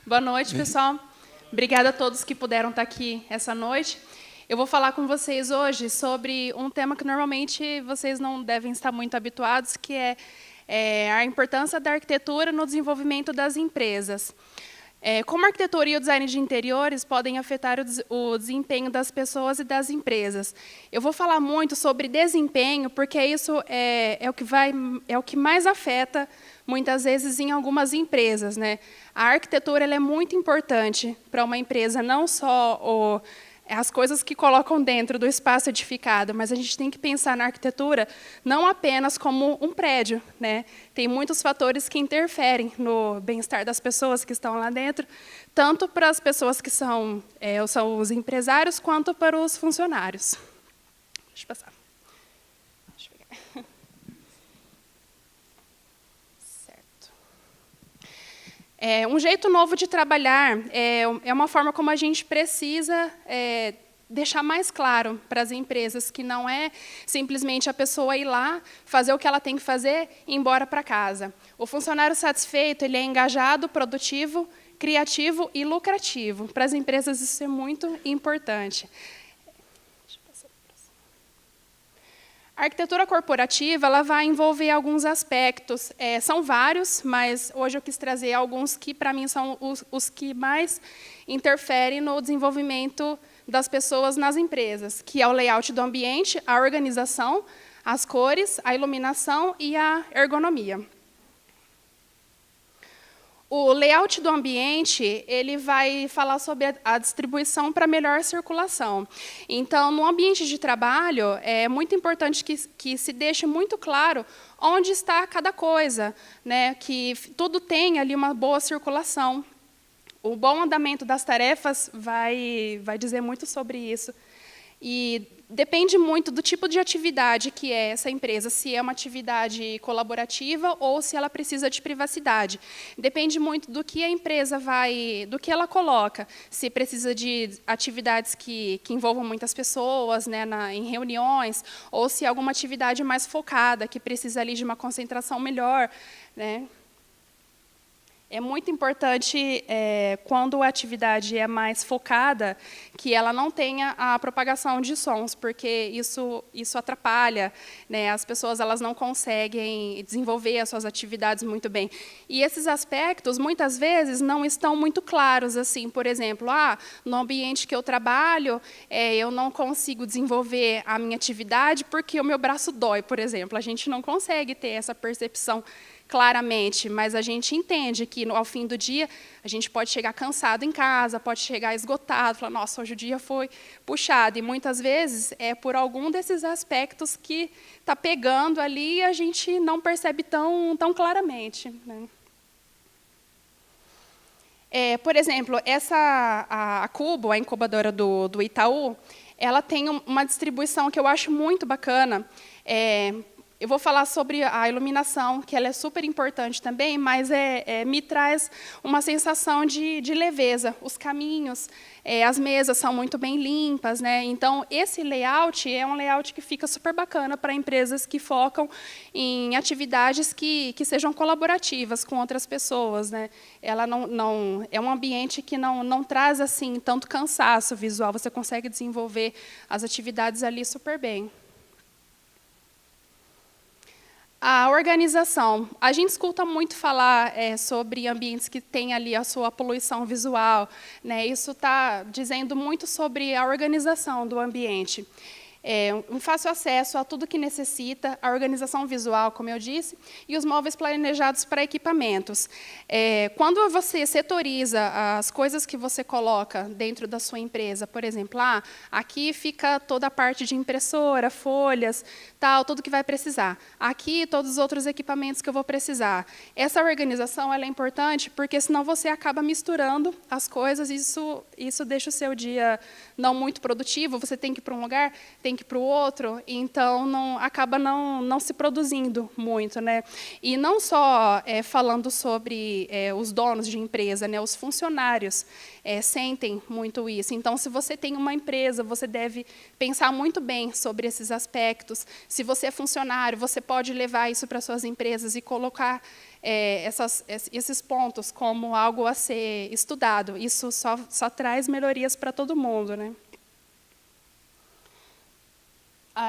Boa noite, pessoal. Obrigada a todos que puderam estar aqui essa noite. Eu vou falar com vocês hoje sobre um tema que normalmente vocês não devem estar muito habituados, que é a importância da arquitetura no desenvolvimento das empresas. Como a arquitetura e o design de interiores podem afetar o desempenho das pessoas e das empresas. Eu vou falar muito sobre desempenho, porque isso é o que mais afeta, muitas vezes, em algumas empresas, né? A arquitetura ela é muito importante para uma empresa, não só as coisas que colocam dentro do espaço edificado, mas a gente tem que pensar na arquitetura não apenas como um prédio, né? Tem muitos fatores que interferem no bem-estar das pessoas que estão lá dentro, tanto para as pessoas que são os empresários, quanto para os funcionários. Deixa eu passar. Deixa eu pegar. Certo. Um jeito novo de trabalhar é uma forma como a gente precisa deixar mais claro para as empresas que não é simplesmente a pessoa ir lá, fazer o que ela tem que fazer e ir embora para casa. O funcionário satisfeito ele é engajado, produtivo, criativo e lucrativo. Para as empresas isso é muito importante. A arquitetura corporativa ela vai envolver alguns aspectos, são vários, mas hoje eu quis trazer alguns que, para mim, são os que mais interferem no desenvolvimento das pessoas nas empresas, que é o layout do ambiente, a organização, as cores, a iluminação e a ergonomia. O layout do ambiente ele vai falar sobre a distribuição para melhor circulação. Então, no ambiente de trabalho, é muito importante que se deixe muito claro onde está cada coisa, né? Que tudo tenha ali uma boa circulação. O bom andamento das tarefas vai dizer muito sobre isso. E depende muito do tipo de atividade que é essa empresa, se é uma atividade colaborativa ou se ela precisa de privacidade. Depende muito do que a empresa do que ela coloca, se precisa de atividades que envolvam muitas pessoas, né, em reuniões, ou se é alguma atividade mais focada, que precisa ali de uma concentração melhor, né? É muito importante, quando a atividade é mais focada, que ela não tenha a propagação de sons, porque isso atrapalha, né? As pessoas elas não conseguem desenvolver as suas atividades muito bem. E esses aspectos, muitas vezes, não estão muito claros. Assim, por exemplo, no ambiente que eu trabalho, eu não consigo desenvolver a minha atividade porque o meu braço dói, por exemplo. A gente não consegue ter essa percepção claramente, mas a gente entende que, ao fim do dia, a gente pode chegar cansado em casa, pode chegar esgotado, falar, nossa, hoje o dia foi puxado. E, muitas vezes, é por algum desses aspectos que está pegando ali e a gente não percebe tão claramente, né? Por exemplo, a Cubo, a incubadora do Itaú, ela tem uma distribuição que eu acho muito bacana. Eu vou falar sobre a iluminação, que ela é super importante também, mas me traz uma sensação de leveza. Os caminhos, as mesas são muito bem limpas, né? Então, esse layout é um layout que fica super bacana para empresas que focam em atividades que sejam colaborativas com outras pessoas, né? Ela é um ambiente que não traz assim tanto cansaço visual, você consegue desenvolver as atividades ali super bem. A organização. A gente escuta muito falar sobre ambientes que têm ali a sua poluição visual, né? Isso está dizendo muito sobre a organização do ambiente. Um fácil acesso a tudo que necessita, a organização visual, como eu disse, e os móveis planejados para equipamentos. Quando você setoriza as coisas que você coloca dentro da sua empresa, por exemplo, aqui fica toda a parte de impressora, folhas, tudo que vai precisar. Aqui, todos os outros equipamentos que eu vou precisar. Essa organização ela é importante, porque senão você acaba misturando as coisas, e isso deixa o seu dia não muito produtivo, você tem que ir para um lugar, tem link para o outro, então acaba não se produzindo muito, né? E não só falando sobre os donos de empresa, né? Os funcionários sentem muito isso. Então, se você tem uma empresa, você deve pensar muito bem sobre esses aspectos. Se você é funcionário, você pode levar isso para suas empresas e colocar esses pontos como algo a ser estudado. Isso só traz melhorias para todo mundo, né?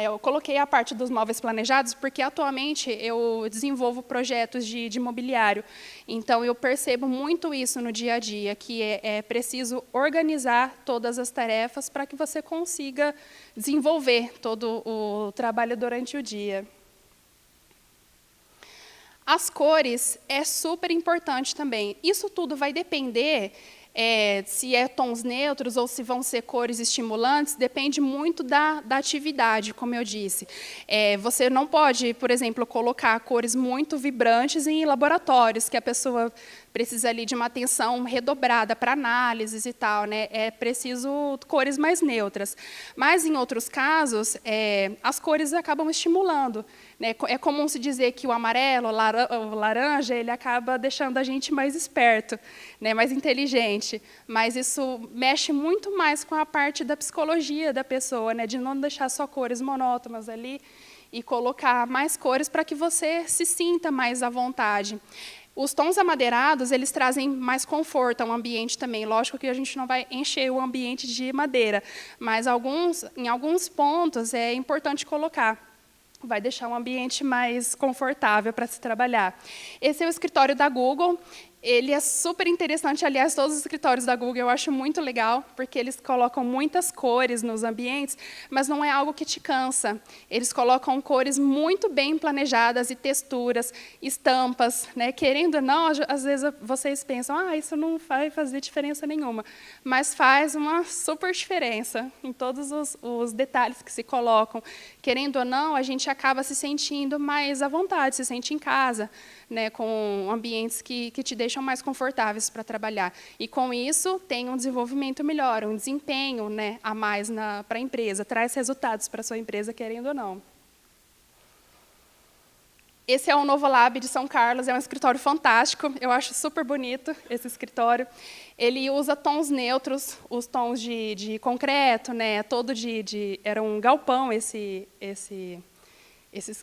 Eu coloquei a parte dos móveis planejados porque, atualmente, eu desenvolvo projetos de mobiliário. Então, eu percebo muito isso no dia a dia, que é preciso organizar todas as tarefas para que você consiga desenvolver todo o trabalho durante o dia. As cores é super importante também. Isso tudo vai depender se é tons neutros ou se vão ser cores estimulantes, depende muito da atividade, como eu disse. Você não pode, por exemplo, colocar cores muito vibrantes em laboratórios, que a pessoa precisa ali de uma atenção redobrada para análises e tal, né? É preciso cores mais neutras. Mas, em outros casos, as cores acabam estimulando, né? É comum se dizer que o amarelo, o laranja, ele acaba deixando a gente mais esperto, né? Mais inteligente. Mas isso mexe muito mais com a parte da psicologia da pessoa, né? De não deixar só cores monótonas ali e colocar mais cores para que você se sinta mais à vontade. Os tons amadeirados, eles trazem mais conforto ao ambiente também. Lógico que a gente não vai encher o ambiente de madeira, mas em alguns pontos é importante colocar. Vai deixar um ambiente mais confortável para se trabalhar. Esse é o escritório da Google. Ele é super interessante, aliás, todos os escritórios da Google eu acho muito legal, porque eles colocam muitas cores nos ambientes, mas não é algo que te cansa. Eles colocam cores muito bem planejadas e texturas, estampas, né? Querendo ou não, às vezes vocês pensam, isso não vai fazer diferença nenhuma, mas faz uma super diferença em todos os detalhes que se colocam. Querendo ou não, a gente acaba se sentindo mais à vontade, se sente em casa, né, com ambientes que te deixam mais confortáveis para trabalhar. E, com isso, tem um desenvolvimento melhor, um desempenho, né, a mais para a empresa, traz resultados para a sua empresa, querendo ou não. Esse é o Novo Lab de São Carlos, é um escritório fantástico, eu acho super bonito esse escritório. Ele usa tons neutros, os tons de concreto, né, era um galpão esse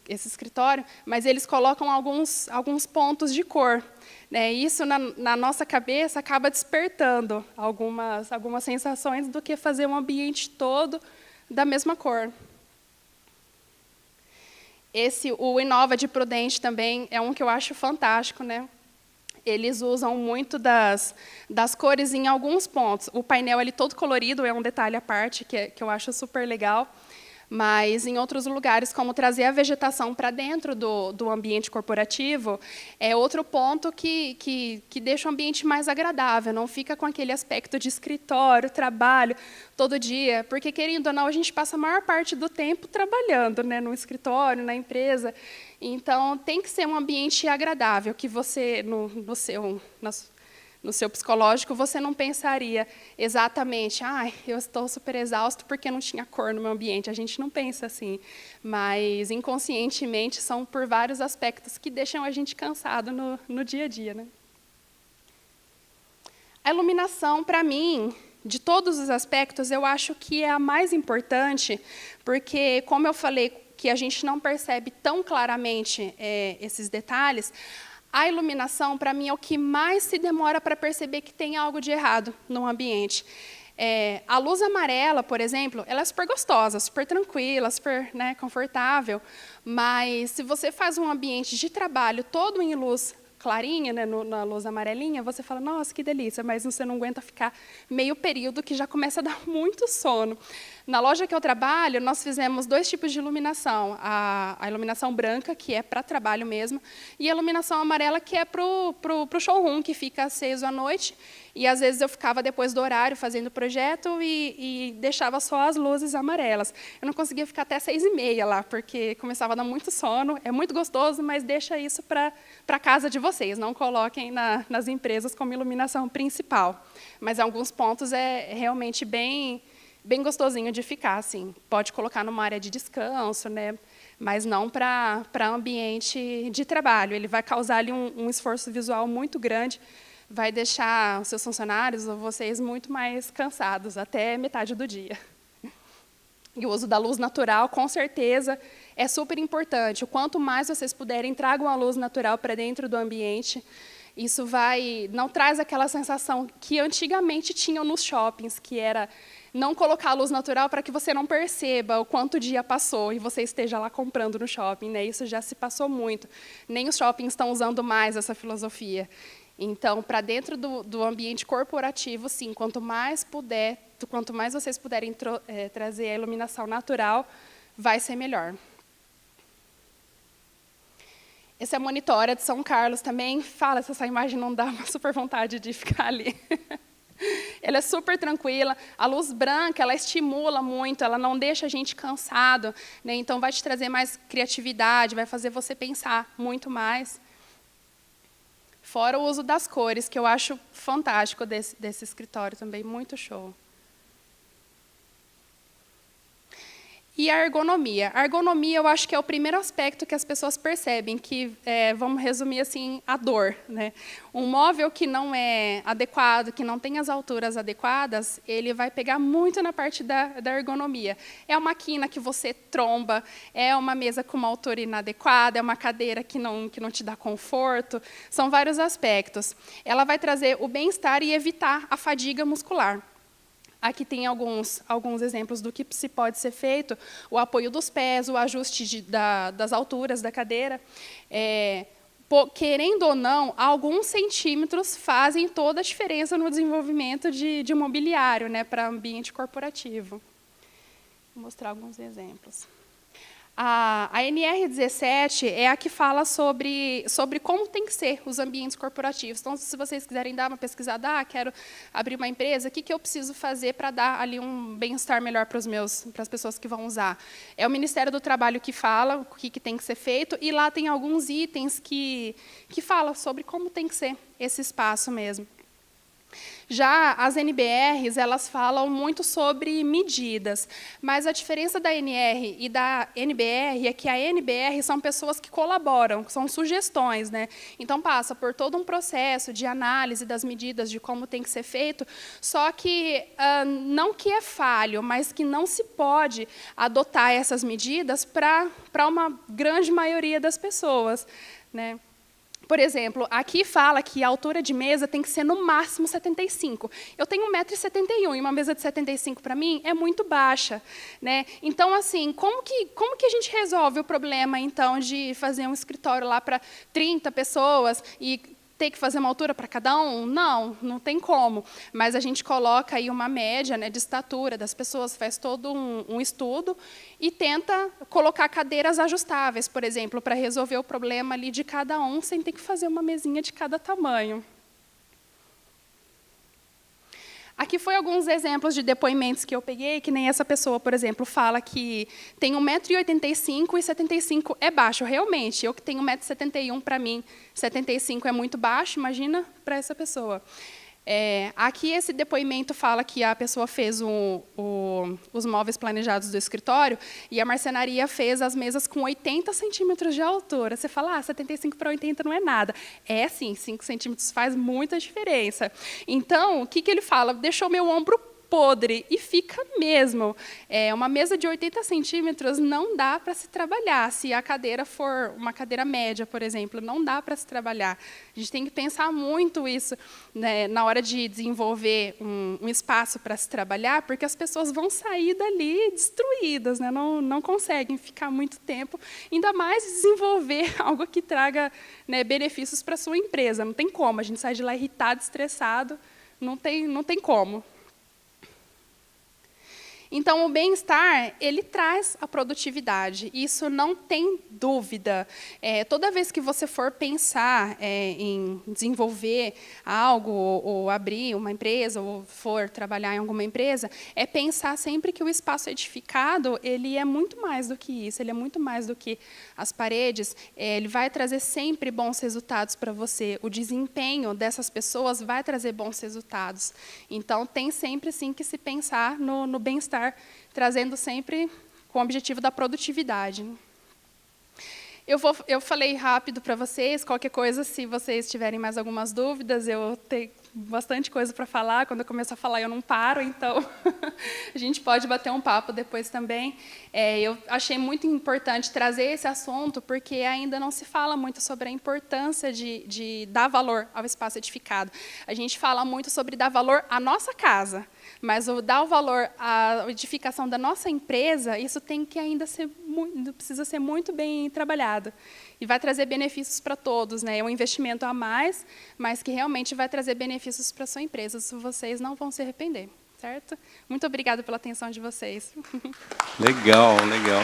escritório, mas eles colocam alguns pontos de cor, né? Isso, na nossa cabeça, acaba despertando algumas sensações do que fazer um ambiente todo da mesma cor. O Inova de Prudente também é um que eu acho fantástico, né? Eles usam muito das cores em alguns pontos. O painel ele todo colorido, é um detalhe à parte que eu acho super legal. Mas, em outros lugares, como trazer a vegetação para dentro do ambiente corporativo, é outro ponto que deixa o ambiente mais agradável, não fica com aquele aspecto de escritório, trabalho, todo dia, porque, querendo ou não, a gente passa a maior parte do tempo trabalhando, né, no escritório, na empresa. Então, tem que ser um ambiente agradável, que você, no seu psicológico, você não pensaria exatamente, eu estou super exausto porque não tinha cor no meu ambiente. A gente não pensa assim, mas inconscientemente são por vários aspectos que deixam a gente cansado no dia a dia, né? A iluminação, para mim, de todos os aspectos, eu acho que é a mais importante, porque, como eu falei, que a gente não percebe tão claramente esses detalhes, a iluminação, para mim, é o que mais se demora para perceber que tem algo de errado no ambiente. A luz amarela, por exemplo, ela é super gostosa, super tranquila, super, né, confortável, mas se você faz um ambiente de trabalho todo em luz clarinha, né, na luz amarelinha, você fala, nossa, que delícia, mas você não aguenta ficar meio período que já começa a dar muito sono. Na loja que eu trabalho, nós fizemos 2 tipos de iluminação. A iluminação branca, que é para trabalho mesmo, e a iluminação amarela, que é para o showroom, que fica aceso à noite. E, às vezes, eu ficava depois do horário fazendo o projeto e deixava só as luzes amarelas. Eu não conseguia ficar até 6h30 lá, porque começava a dar muito sono. É muito gostoso, mas deixa isso para a casa de vocês. Não coloquem nas empresas como iluminação principal. Mas, em alguns pontos, é realmente bem bem gostosinho de ficar, assim. Pode colocar numa área de descanso, né? Mas não para ambiente de trabalho. Ele vai causar ali um esforço visual muito grande, vai deixar os seus funcionários ou vocês muito mais cansados, até metade do dia. E o uso da luz natural, com certeza, é super importante. O quanto mais vocês puderem, tragam a luz natural para dentro do ambiente. Isso não traz aquela sensação que antigamente tinham nos shoppings, que era não colocar a luz natural para que você não perceba o quanto o dia passou e você esteja lá comprando no shopping, né? Isso já se passou muito. Nem os shoppings estão usando mais essa filosofia. Então, para dentro do ambiente corporativo, sim, quanto mais vocês puderem trazer a iluminação natural, vai ser melhor. Essa é a Monitora de São Carlos também. Fala se essa imagem não dá uma super vontade de ficar ali. Ela é super tranquila. A luz branca, ela estimula muito, ela não deixa a gente cansado, né? Então, vai te trazer mais criatividade, vai fazer você pensar muito mais. Fora o uso das cores, que eu acho fantástico desse escritório também, muito show. E a ergonomia. A ergonomia, eu acho que é o primeiro aspecto que as pessoas percebem, que, vamos resumir assim, a dor, né? Um móvel que não é adequado, que não tem as alturas adequadas, ele vai pegar muito na parte da ergonomia. É uma quina que você tromba, é uma mesa com uma altura inadequada, é uma cadeira que não te dá conforto, são vários aspectos. Ela vai trazer o bem-estar e evitar a fadiga muscular. Aqui tem alguns exemplos do que se pode ser feito: o apoio dos pés, o ajuste das alturas da cadeira. Querendo ou não, alguns centímetros fazem toda a diferença no desenvolvimento de mobiliário, né, para ambiente corporativo. Vou mostrar alguns exemplos. A NR17 é a que fala sobre como tem que ser os ambientes corporativos. Então, se vocês quiserem dar uma pesquisada, quero abrir uma empresa, o que eu preciso fazer para dar ali um bem-estar melhor para as pessoas que vão usar? É o Ministério do Trabalho que fala o que tem que ser feito, e lá tem alguns itens que falam sobre como tem que ser esse espaço mesmo. Já as NBRs, elas falam muito sobre medidas, mas a diferença da NR e da NBR é que a NBR são pessoas que colaboram, são sugestões, né? Então, passa por todo um processo de análise das medidas, de como tem que ser feito, só que, não que é falho, mas que não se pode adotar essas medidas para uma grande maioria das pessoas, né? Por exemplo, aqui fala que a altura de mesa tem que ser no máximo 75. Eu tenho 1,71 m e uma mesa de 75 para mim é muito baixa, né? Então, assim, como que a gente resolve o problema, então, de fazer um escritório lá para 30 pessoas e ter que fazer uma altura para cada um? Não tem como. Mas a gente coloca aí uma média, né, de estatura das pessoas, faz todo um estudo e tenta colocar cadeiras ajustáveis, por exemplo, para resolver o problema ali de cada um, sem ter que fazer uma mesinha de cada tamanho. Aqui foi alguns exemplos de depoimentos que eu peguei, que nem essa pessoa, por exemplo, fala que tem 1,85 m e 75 é baixo. Realmente, eu que tenho 1,71 m, para mim, 75 é muito baixo, imagina para essa pessoa. Aqui esse depoimento fala que a pessoa fez os móveis planejados do escritório e a marcenaria fez as mesas com 80 centímetros de altura. Você fala, 75 para 80 não é nada. É sim, 5 centímetros faz muita diferença. Então, o que ele fala? Deixou meu ombro podre, e fica mesmo. Uma mesa de 80 centímetros não dá para se trabalhar. Se a cadeira for uma cadeira média, por exemplo, não dá para se trabalhar. A gente tem que pensar muito isso, né, na hora de desenvolver um espaço para se trabalhar, porque as pessoas vão sair dali destruídas, né, não conseguem ficar muito tempo, ainda mais desenvolver algo que traga, né, benefícios para a sua empresa. Não tem como, a gente sai de lá irritado, estressado, não tem como. Então, o bem-estar, ele traz a produtividade, isso não tem dúvida. Toda vez que você for pensar em desenvolver algo, ou abrir uma empresa, ou for trabalhar em alguma empresa, é pensar sempre que o espaço edificado, ele é muito mais do que isso, ele é muito mais do que as paredes, ele vai trazer sempre bons resultados para você, o desempenho dessas pessoas vai trazer bons resultados. Então, tem sempre, sim, que se pensar no bem-estar, trazendo sempre com o objetivo da produtividade. Eu falei rápido para vocês, qualquer coisa, se vocês tiverem mais algumas dúvidas, eu tenho bastante coisa para falar, quando eu começo a falar eu não paro, então a gente pode bater um papo depois também. Eu achei muito importante trazer esse assunto, porque ainda não se fala muito sobre a importância de dar valor ao espaço edificado. A gente fala muito sobre dar valor à nossa casa, mas o dar o valor à edificação da nossa empresa, isso tem que ainda precisa ser muito bem trabalhado. E vai trazer benefícios para todos, né? É um investimento a mais, mas que realmente vai trazer benefícios para a sua empresa. Vocês não vão se arrepender, certo? Muito obrigada pela atenção de vocês. Legal, legal.